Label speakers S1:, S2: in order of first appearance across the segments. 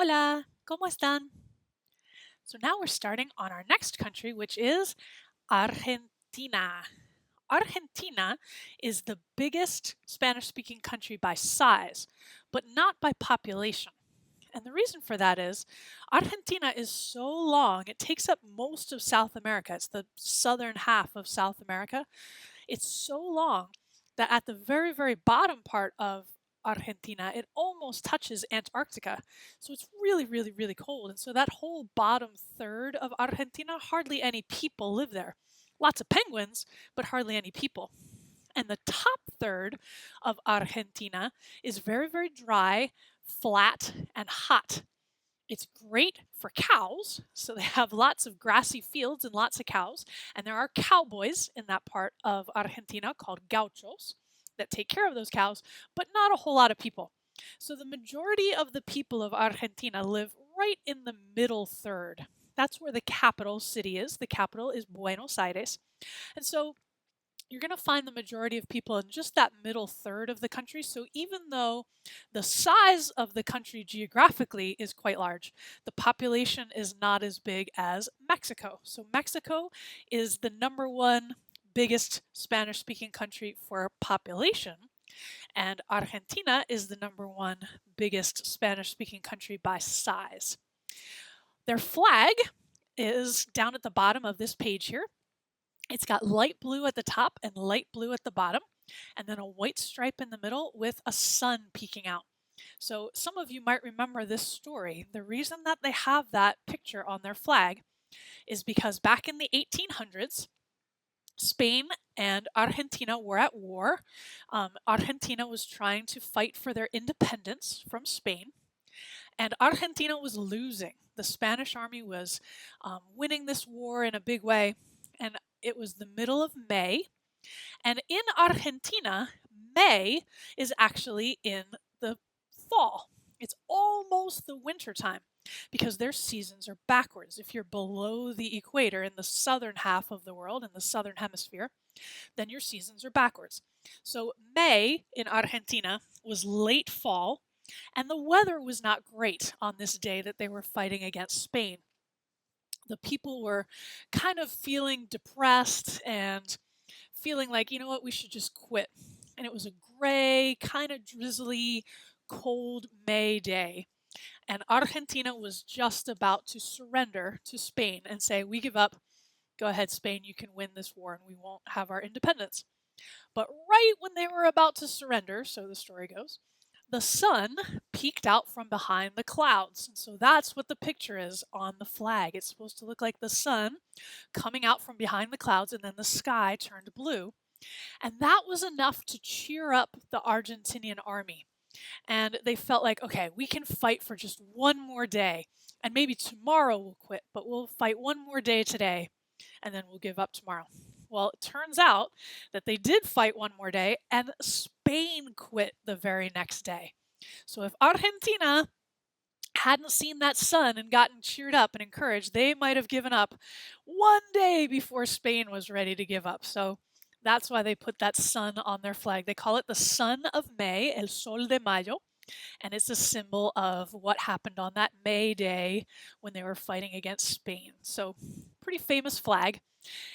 S1: Hola, ¿cómo están? So now we're starting on our next country, which is Argentina. Argentina is the biggest Spanish speaking country by size, but not by population. And the reason for that is Argentina is so long, it takes up most of South America. It's the southern half of South America. It's so long that at the very, very bottom part of Argentina, it almost touches Antarctica. So it's really, really, really cold. And so that whole bottom third of Argentina, hardly any people live there. Lots of penguins, but hardly any people. And the top third of Argentina is very, very dry, flat, and hot. It's great for cows, so they have lots of grassy fields and lots of cows. And there are cowboys in that part of Argentina called gauchos that take care of those cows, but not a whole lot of people. So the majority of the people of Argentina live right in the middle third. That's where the capital city is. The capital is Buenos Aires. And so you're going to find the majority of people in just that middle third of the country. So even though the size of the country geographically is quite large, the population is not as big as Mexico. So Mexico is the number one biggest Spanish speaking country for population, and Argentina is the number one biggest Spanish speaking country by size. Their flag is down at the bottom of this page here. It's got light blue at the top and light blue at the bottom, and then a white stripe in the middle with a sun peeking out. So some of you might remember this story. The reason that they have that picture on their flag is because back in the 1800s, Spain and Argentina were at war. Argentina was trying to fight for their independence from Spain, and Argentina was losing. The Spanish army was winning this war in a big way, and it was the middle of May. And in Argentina, May is actually in the fall. It's almost the winter time because their seasons are backwards. If you're below the equator in the southern half of the world, in the southern hemisphere, then your seasons are backwards. So May in Argentina was late fall, and the weather was not great on this day that they were fighting against Spain. The people were kind of feeling depressed and feeling like, you know what, we should just quit. And it was a gray, kind of drizzly, cold May day. And Argentina was just about to surrender to Spain and say, we give up. Go ahead, Spain, you can win this war and we won't have our independence. But right when they were about to surrender, so the story goes, the sun peeked out from behind the clouds. And so that's what the picture is on the flag. It's supposed to look like the sun coming out from behind the clouds, and then the sky turned blue. And that was enough to cheer up the Argentinian army. And they felt like, okay, we can fight for just one more day. And maybe tomorrow we'll quit, but we'll fight one more day today, and then we'll give up tomorrow. Well, it turns out that they did fight one more day, and Spain quit the very next day. So if Argentina hadn't seen that sun and gotten cheered up and encouraged, they might have given up one day before Spain was ready to give up. So that's why they put that sun on their flag. They call it the sun of May, El Sol de Mayo, and it's a symbol of what happened on that May day when they were fighting against Spain. So, pretty famous flag.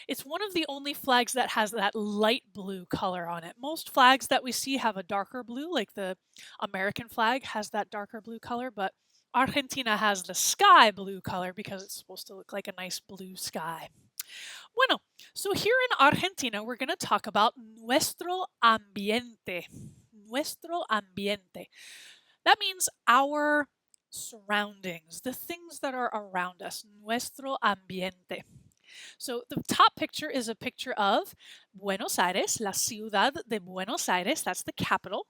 S1: It's one of the only flags that has that light blue color on it. Most flags that we see have a darker blue, like the American flag has that darker blue color, but Argentina has the sky blue color because it's supposed to look like a nice blue sky. Bueno, so here in Argentina, we're going to talk about nuestro ambiente. Nuestro ambiente. That means our surroundings, the things that are around us. Nuestro ambiente. So the top picture is a picture of Buenos Aires, la ciudad de Buenos Aires. That's the capital.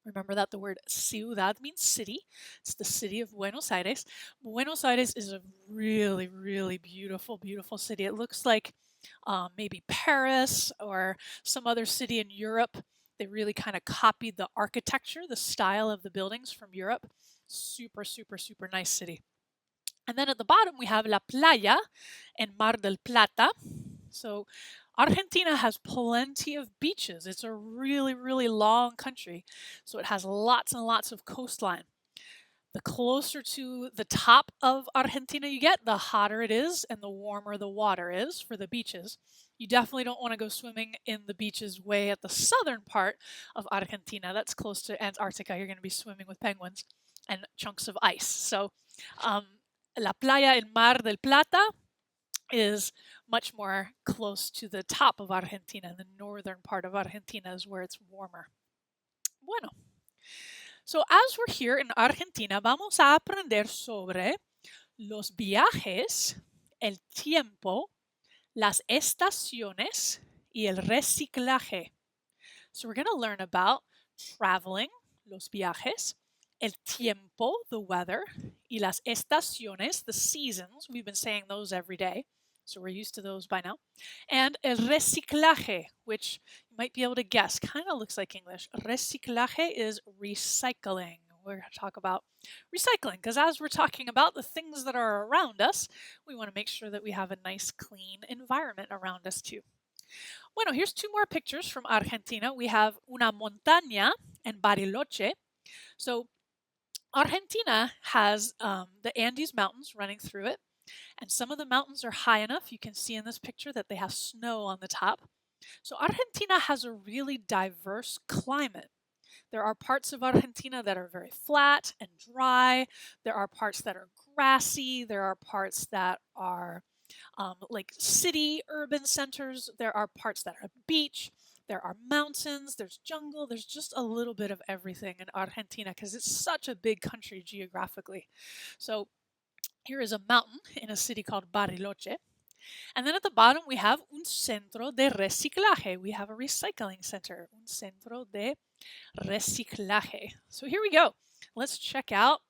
S1: Remember that the word ciudad means city. It's the city of Buenos Aires. Buenos Aires is a really, really beautiful, beautiful city. It looks like maybe Paris or some other city in Europe. They really kind of copied the architecture, the style of the buildings from Europe. Super, super, super nice city. And then at the bottom, we have La Playa in Mar del Plata. So Argentina has plenty of beaches. It's a really, really long country. So it has lots and lots of coastline. The closer to the top of Argentina you get, the hotter it is and the warmer the water is for the beaches. You definitely don't want to go swimming in the beaches way at the southern part of Argentina. That's close to Antarctica. You're going to be swimming with penguins and chunks of ice. So, La Playa en Mar del Plata is much more close to the top of Argentina. The northern part of Argentina is where it's warmer. Bueno. So, as we're here in Argentina, vamos a aprender sobre los viajes, el tiempo, las estaciones y el reciclaje. So, we're going to learn about traveling, los viajes, el tiempo, the weather, y las estaciones, the seasons. We've been saying those every day, so we're used to those by now. And el reciclaje, which you might be able to guess, kind of looks like English. Reciclaje is recycling. We're going to talk about recycling because as we're talking about the things that are around us, we want to make sure that we have a nice, clean environment around us too. Bueno, here's two more pictures from Argentina. We have una montaña en Bariloche. So Argentina has the Andes Mountains running through it, and some of the mountains are high enough. You can see in this picture that they have snow on the top. So Argentina has a really diverse climate. There are parts of Argentina that are very flat and dry. There are parts that are grassy. There are parts that are like city urban centers. There are parts that are beach. There are mountains, there's jungle, there's just a little bit of everything in Argentina because it's such a big country geographically. So here is a mountain in a city called Bariloche. And then at the bottom we have un centro de reciclaje. We have a recycling center, un centro de reciclaje. So here we go. Let's check out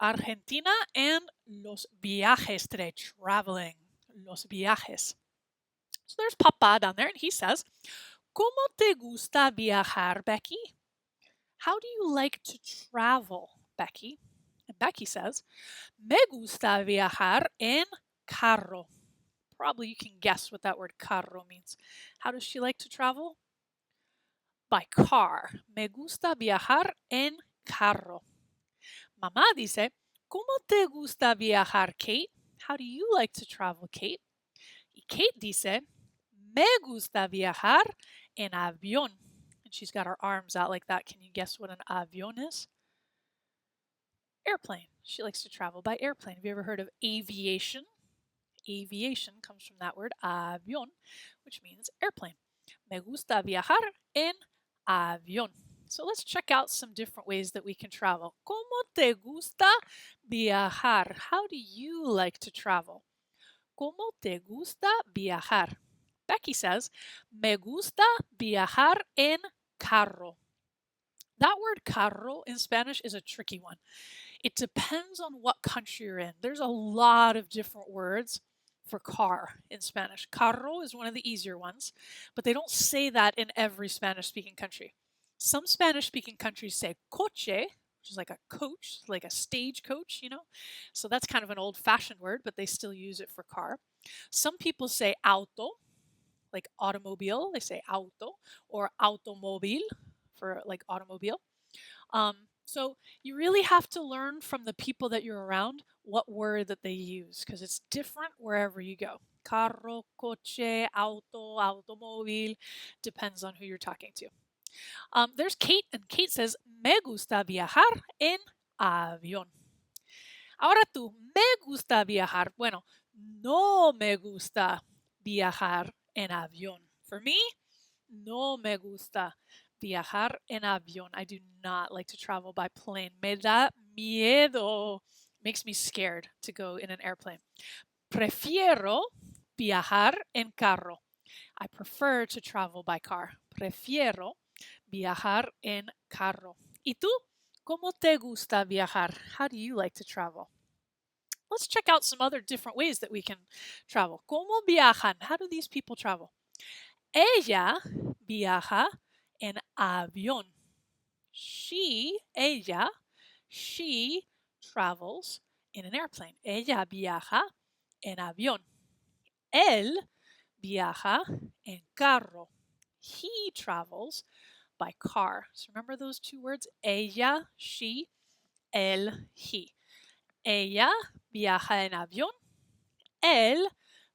S1: Argentina and los viajes today, traveling, los viajes. So there's Papa down there and he says, ¿Cómo te gusta viajar, Becky? How do you like to travel, Becky? And Becky says, Me gusta viajar en carro. Probably you can guess what that word carro means. How does she like to travel? By car. Me gusta viajar en carro. Mamá dice, ¿Cómo te gusta viajar, Kate? How do you like to travel, Kate? Y Kate dice, Me gusta viajar en avión. And she's got her arms out like that. Can you guess what an avión is? Airplane. She likes to travel by airplane. Have you ever heard of aviation? Aviation comes from that word avión, which means airplane. Me gusta viajar en avión. So let's check out some different ways that we can travel. ¿Cómo te gusta viajar? How do you like to travel? ¿Cómo te gusta viajar? Becky says, Me gusta viajar en carro. That word carro in Spanish is a tricky one. It depends on what country you're in. There's a lot of different words for car in Spanish. Carro is one of the easier ones, but they don't say that in every Spanish-speaking country. Some Spanish-speaking countries say coche, which is like a coach, like a stage coach, you know? So that's kind of an old-fashioned word, but they still use it for car. Some people say auto, like automobile, they say auto, or automóvil for like automobile. So you really have to learn from the people that you're around what word that they use because it's different wherever you go. Carro, coche, auto, automóvil, depends on who you're talking to. There's Kate, and Kate says, Me gusta viajar en avión. Ahora tú, me gusta viajar. Bueno, no me gusta viajar en avión. For me, no me gusta viajar en avión. I do not like to travel by plane. Me da miedo. Makes me scared to go in an airplane. Prefiero viajar en carro. I prefer to travel by car. Prefiero viajar en carro. ¿Y tú? ¿Cómo te gusta viajar? How do you like to travel? Let's check out some other different ways that we can travel. ¿Cómo viajan? How do these people travel? Ella viaja en avión. Ella, she travels in an airplane. Ella viaja en avión. Él viaja en carro. He travels by car. So remember those two words, ella, she. él, he. Ella viaja en avión. Él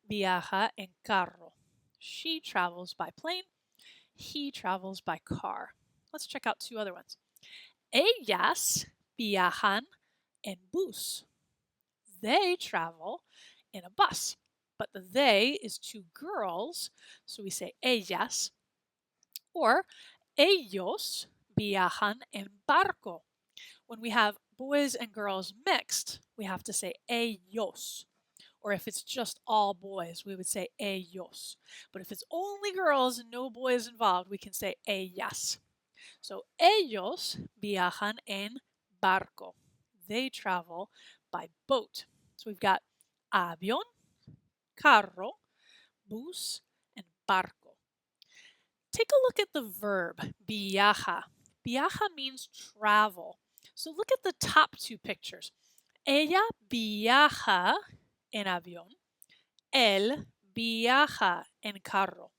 S1: viaja en carro. She travels by plane. He travels by car. Let's check out two other ones. Ellas viajan en bus. They travel in a bus. But the they is two girls, so we say ellas. Or ellos viajan en barco. When we have boys and girls mixed, we have to say ellos. Or if it's just all boys, we would say ellos. But if it's only girls and no boys involved, we can say ellas. So ellos viajan en barco. They travel by boat. So we've got avión, carro, bus, and barco. Take a look at the verb viaja. Viaja means travel. So look at the top two pictures. Ella viaja en avión. Él viaja en carro.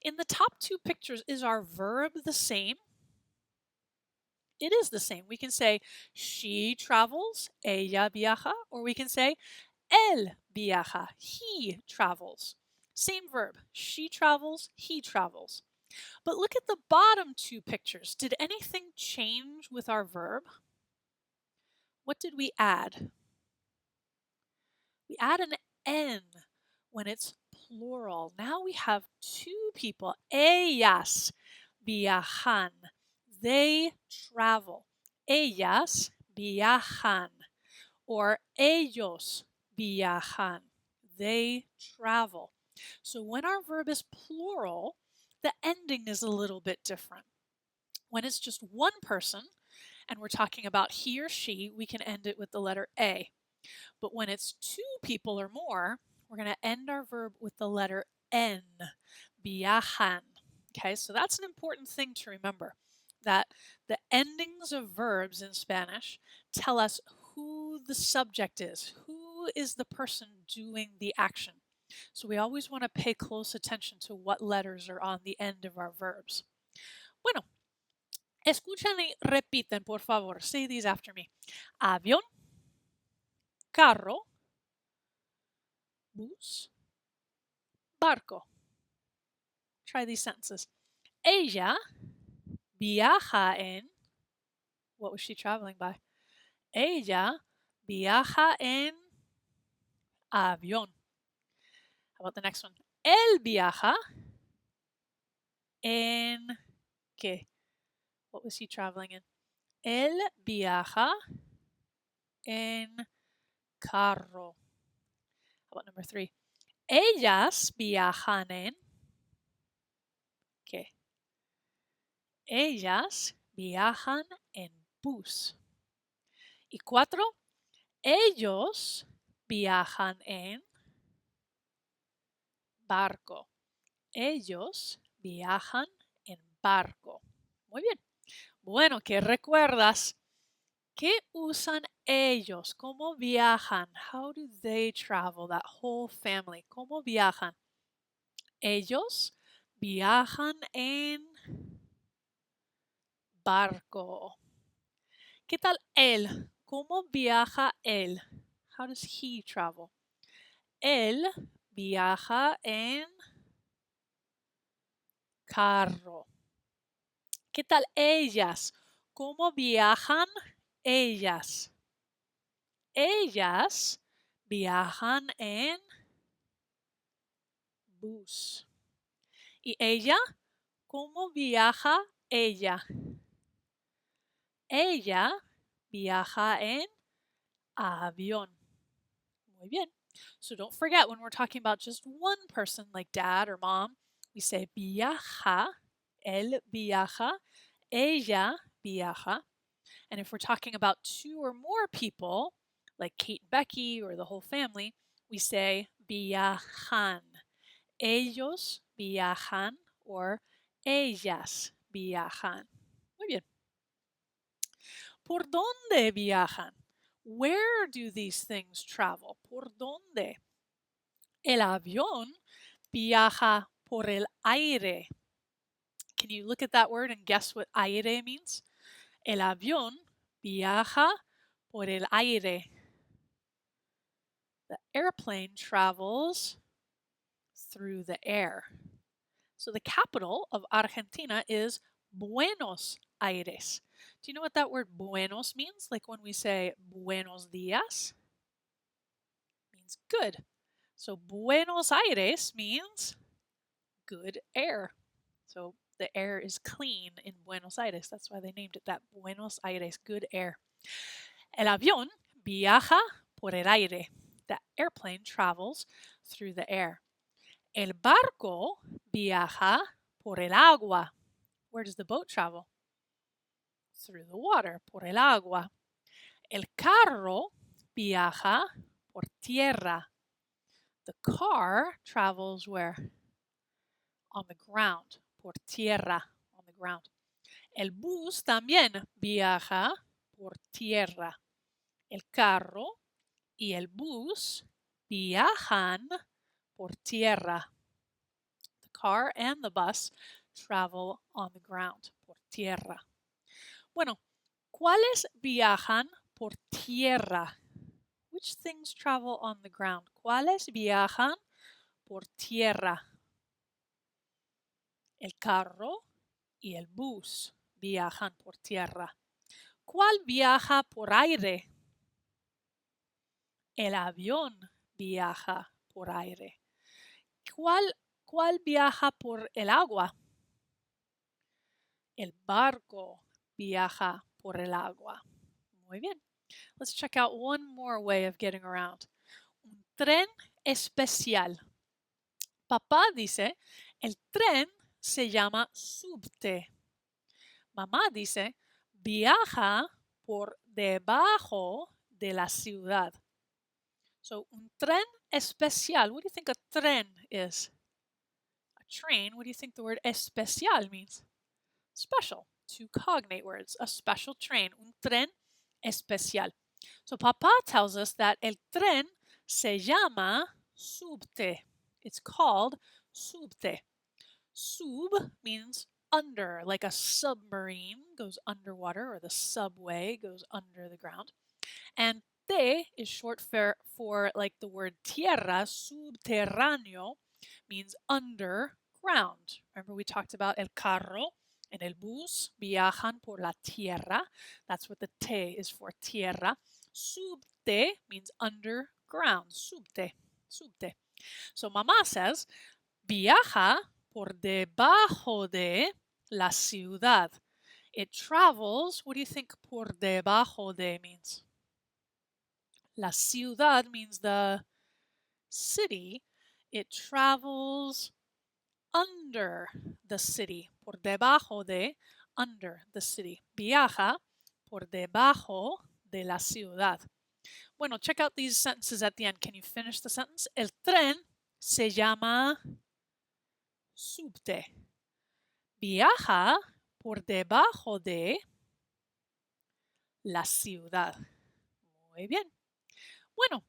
S1: In the top two pictures, is our verb the same? It is the same. We can say she travels, ella viaja, or we can say él viaja, he travels. Same verb. She travels, he travels. But look at the bottom two pictures. Did anything change with our verb? What did we add? We add an N when it's plural. Now we have two people. Ellas viajan. They travel. Ellas viajan. Or ellos viajan. They travel. So when our verb is plural, the ending is a little bit different. When it's just one person and we're talking about he or she, we can end it with the letter A. But when it's two people or more, we're going to end our verb with the letter N, viajan. Okay, so that's an important thing to remember, that the endings of verbs in Spanish tell us who the subject is, who is the person doing the action. So we always want to pay close attention to what letters are on the end of our verbs. Bueno, escuchen y repiten, por favor. Say these after me. Avión, carro, bus, barco. Try these sentences. Ella viaja en. What was she traveling by? Ella viaja en avión. How about the next one? Él viaja en ¿qué? What was he traveling in? Él viaja en carro. How about number 3? Ellas viajan en ¿qué? Ellas viajan en bus. Y 4, ellos viajan en barco. Ellos viajan en barco. Muy bien. Bueno, ¿qué recuerdas? ¿Qué usan ellos? ¿Cómo viajan? How do they travel? That whole family. ¿Cómo viajan? Ellos viajan en barco. ¿Qué tal él? ¿Cómo viaja él? How does he travel? Él viaja en carro. ¿Qué tal ellas? ¿Cómo viajan ellas? Ellas viajan en bus. ¿Y ella? ¿Cómo viaja ella? Ella viaja en avión. Muy bien. So don't forget, when we're talking about just one person like dad or mom, we say viaja, él viaja, ella viaja. And if we're talking about two or more people, like Kate and Becky or the whole family, we say viajan. Ellos viajan or ellas viajan. Muy bien. ¿Por dónde viajan? Where do these things travel? ¿Por dónde? El avión viaja por el aire. Can you look at that word and guess what aire means? El avión viaja por el aire. The airplane travels through the air. So the capital of Argentina is Buenos Aires. Do you know what that word buenos means? Like when we say buenos días? It means good. So Buenos Aires means good air. So the air is clean in Buenos Aires. That's why they named it that. Buenos Aires, good air. El avión viaja por el aire. The airplane travels through the air. El barco viaja por el agua. Where does the boat travel? Through the water, por el agua. El carro viaja por tierra. The car travels where? On the ground, por tierra, on the ground. El bus también viaja por tierra. El carro y el bus viajan por tierra. The car and the bus travel on the ground, por tierra. Bueno, ¿cuáles viajan por tierra? Which things travel on the ground? ¿Cuáles viajan por tierra? El carro y el bus viajan por tierra. ¿Cuál viaja por aire? El avión viaja por aire. ¿Cuál viaja por el agua? El barco viaja por el agua. Muy bien. Let's check out one more way of getting around. Un tren especial. Papá dice, el tren se llama subte. Mamá dice, viaja por debajo de la ciudad. So, un tren especial. What do you think a tren is? A train. What do you think the word especial means? Special. Two cognate words. A special train. Un tren especial. So, Papa tells us that el tren se llama subte. It's called subte. Sub means under, like a submarine goes underwater, or the subway goes under the ground. And te is short for like the word tierra, subterráneo, means underground. Remember we talked about el carro and el bus viajan por la tierra. That's what the te is for, tierra. Subte means underground, subte, subte. So mamá says, viaja por debajo de la ciudad. It travels, what do you think por debajo de means? La ciudad means the city. It travels under the city. Por debajo de, under the city. Viaja por debajo de la ciudad. Bueno, check out these sentences at the end. Can you finish the sentence? El tren se llama subte. Viaja por debajo de la ciudad. Muy bien. Bueno,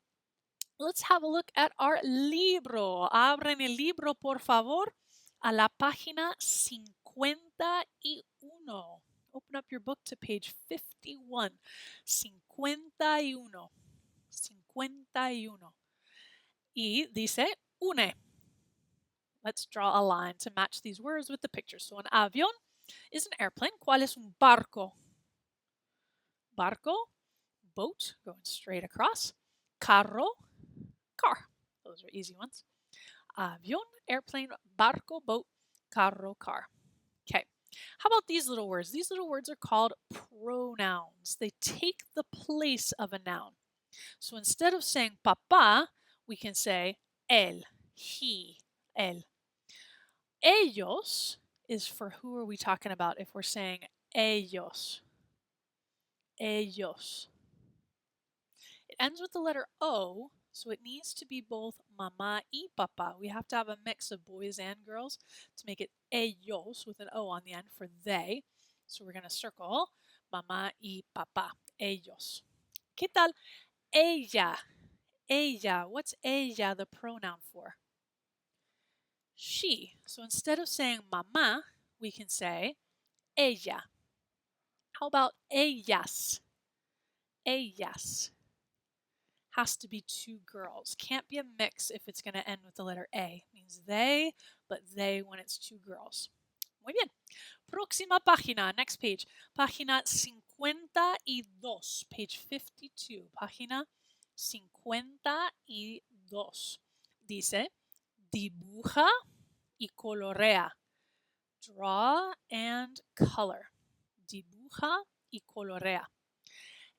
S1: let's have a look at our libro. Abren el libro, por favor, a la página 51. Open up your book to page 51. 51. 51. Y dice une. Let's draw a line to match these words with the picture. So, an avión is an airplane. ¿Cuál es un barco? Barco, boat, going straight across. Carro, car. Those are easy ones. Avión, airplane, barco, boat, carro, car. Okay. How about these little words? These little words are called pronouns. They take the place of a noun. So instead of saying papá, we can say él, he, él. Ellos is for who are we talking about if we're saying ellos. Ellos. It ends with the letter O, so it needs to be both mamá y papá. We have to have a mix of boys and girls to make it ellos with an O on the end for they. So we're going to circle mamá y papá. Ellos. ¿Qué tal? Ella. Ella. What's ella the pronoun for? She. So instead of saying mamá, we can say ella. How about ellas? ellas. Has to be two girls. Can't be a mix if it's going to end with the letter A. It means they, but they when it's two girls. Muy bien. Próxima página, next page. Página 52, page 52. Página 52. Dice, dibuja y colorea. Draw and color. Dibuja y colorea.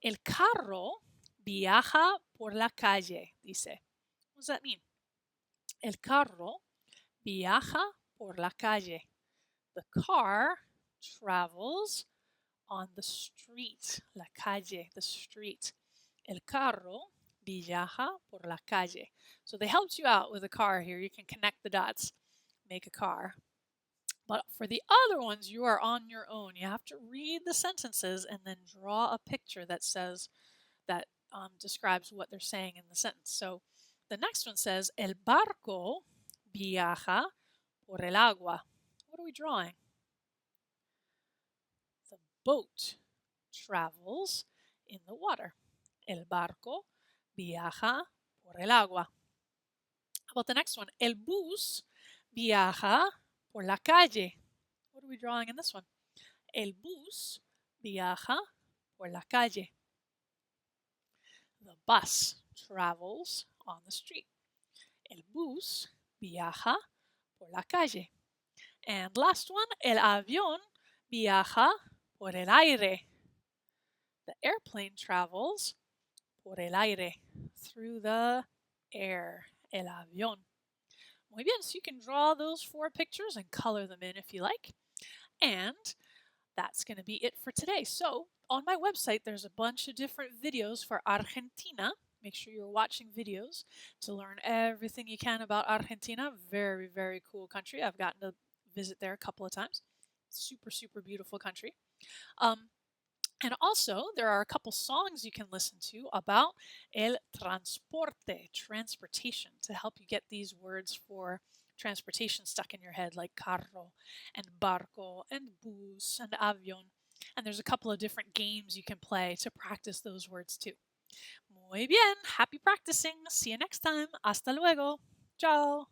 S1: El carro viaja por la calle, dice. What does that mean? El carro viaja por la calle. The car travels on the street. La calle, the street. El carro viaja por la calle. So they helped you out with a car here. You can connect the dots, make a car. But for the other ones, you are on your own. You have to read the sentences and then draw a picture that says, that describes what they're saying in the sentence. So the next one says, el barco viaja por el agua. What are we drawing? The boat travels in the water. El barco viaja por el agua. How about the next one? El bus viaja por la calle. What are we drawing in this one? El bus viaja por la calle. The bus travels on the street. El bus viaja por la calle. And last one, el avión viaja por el aire. The airplane travels por el aire, through the air. El avión. Muy bien, so you can draw those 4 pictures and color them in if you like. And that's going to be it for today. So on my website, there's a bunch of different videos for Argentina. Make sure you're watching videos to learn everything you can about Argentina. Very, very cool country. I've gotten to visit there a couple of times. Super, super beautiful country. And also, there are a couple songs you can listen to about el transporte, transportation, to help you get these words for transportation stuck in your head, like carro and barco and bus and avión. And there's a couple of different games you can play to practice those words too. Muy bien. Happy practicing. See you next time. Hasta luego. Ciao.